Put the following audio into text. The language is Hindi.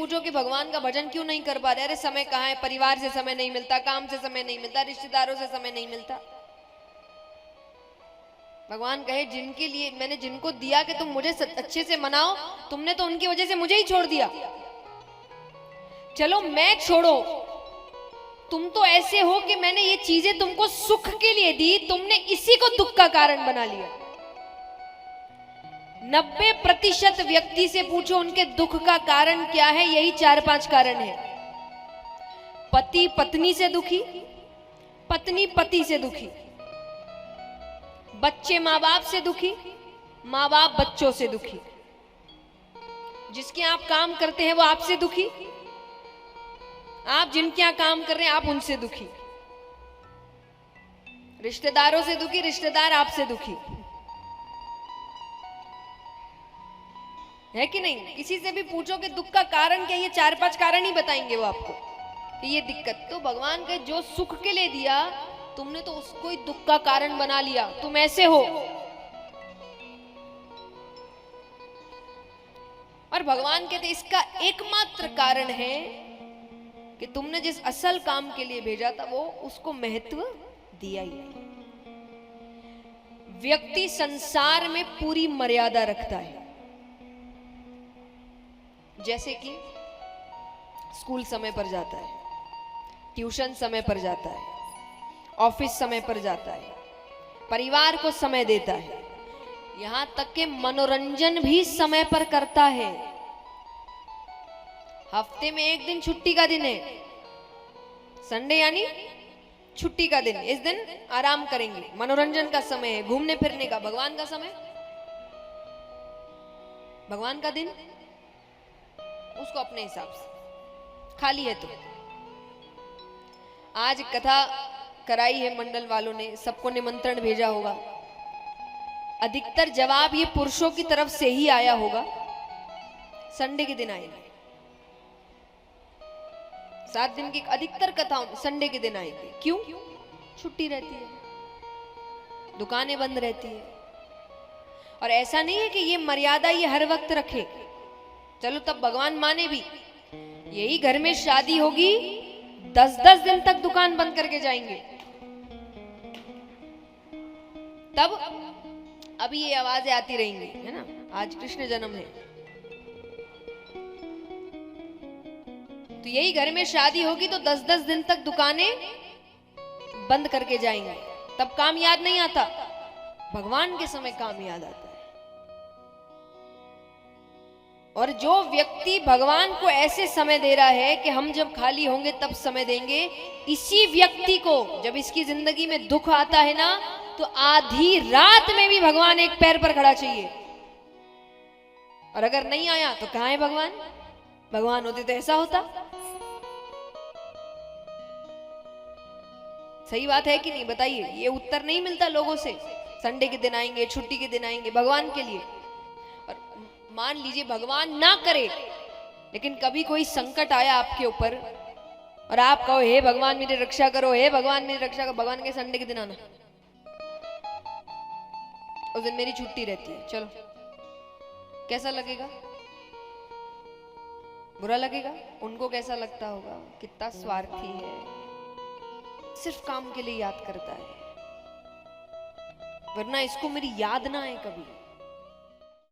पूछो कि भगवान का भजन क्यों नहीं कर पा रहे, अरे समय कहाँ है, परिवार से समय नहीं मिलता, काम से समय नहीं मिलता, रिश्तेदारों से समय नहीं मिलता। भगवान कहे जिनके लिए मैंने जिनको दिया कि तुम मुझे अच्छे से मनाओ, तुमने तो उनकी वजह से मुझे ही छोड़ दिया। चलो मैं छोड़ो, तुम तो ऐसे हो कि मैंने ये चीजें तुमको सुख के लिए दी, तुमने इसी को दुख का कारण बना लिया। 90% व्यक्ति से पूछो उनके दुख का कारण क्या है, यही 4-5 कारण है। पति पत्नी से दुखी, पत्नी पति से दुखी, बच्चे माँ बाप से दुखी, माँ बाप बच्चों से दुखी, जिसके आप काम करते हैं वो आपसे दुखी, आप जिनके यहाँ काम कर रहे हैं आप उनसे दुखी, रिश्तेदारों से दुखी, रिश्तेदार आपसे दुखी, है कि नहीं? किसी से भी पूछो कि दुख का कारण क्या, ये 4-5 कारण ही बताएंगे वो आपको कि ये दिक्कत। तो भगवान के जो सुख के लिए दिया तुमने तो उसको ही दुख का कारण बना लिया, तुम ऐसे हो। और भगवान कहते इसका एकमात्र कारण है कि तुमने जिस असल काम के लिए भेजा था वो उसको महत्व दिया ही नहीं। व्यक्ति संसार में पूरी मर्यादा रखता है, जैसे कि स्कूल समय पर जाता है, ट्यूशन समय पर जाता है, ऑफिस समय पर जाता है, परिवार को समय देता है, यहां तक कि मनोरंजन भी समय पर करता है। हफ्ते में एक दिन छुट्टी का दिन है, संडे यानी छुट्टी का दिन, इस दिन आराम करेंगे, मनोरंजन का समय है, घूमने फिरने का। भगवान का समय, भगवान का दिन उसको अपने हिसाब से खाली है। तो आज कथा कराई है मंडल वालों ने, सबको निमंत्रण भेजा होगा, अधिकतर जवाब ये पुरुषों की तरफ से ही आया होगा। संडे के दिन आएंगे, 7 दिन की अधिकतर कथाओं संडे के दिन आएंगे। क्यों? छुट्टी रहती है, दुकानें बंद रहती है। और ऐसा नहीं है कि ये मर्यादा ये हर वक्त रखे, चलो तब भगवान माने भी। यही घर में शादी होगी 10-10 दिन तक दुकान बंद करके जाएंगे, तब अभी ये आवाजें आती रहेंगी, है ना, आज कृष्ण जन्म है। तो यही घर में शादी होगी तो 10-10 दिन तक दुकानें बंद करके जाएंगे, तब काम याद नहीं आता। भगवान के समय काम याद आता है। और जो व्यक्ति भगवान को ऐसे समय दे रहा है कि हम जब खाली होंगे तब समय देंगे, इसी व्यक्ति को जब इसकी जिंदगी में दुख आता है ना, तो आधी रात में भी भगवान एक पैर पर खड़ा चाहिए। और अगर नहीं आया तो कहां है भगवान? भगवान होते तो ऐसा होता। सही बात है कि नहीं, बताइए। ये उत्तर नहीं मिलता लोगों से, संडे के दिन आएंगे, छुट्टी के दिन आएंगे भगवान के लिए। और मान लीजिए भगवान ना करे, लेकिन कभी कोई संकट आया आपके ऊपर और आप कहो हे भगवान मेरी रक्षा करो, हे भगवान मेरी रक्षा करो, भगवान के संडे के दिन आना, उस दिन मेरी छुट्टी रहती है, चलो, कैसा लगेगा? बुरा लगेगा? उनको कैसा लगता होगा, कितना स्वार्थी है, सिर्फ काम के लिए याद करता है, वरना इसको मेरी याद ना आए कभी।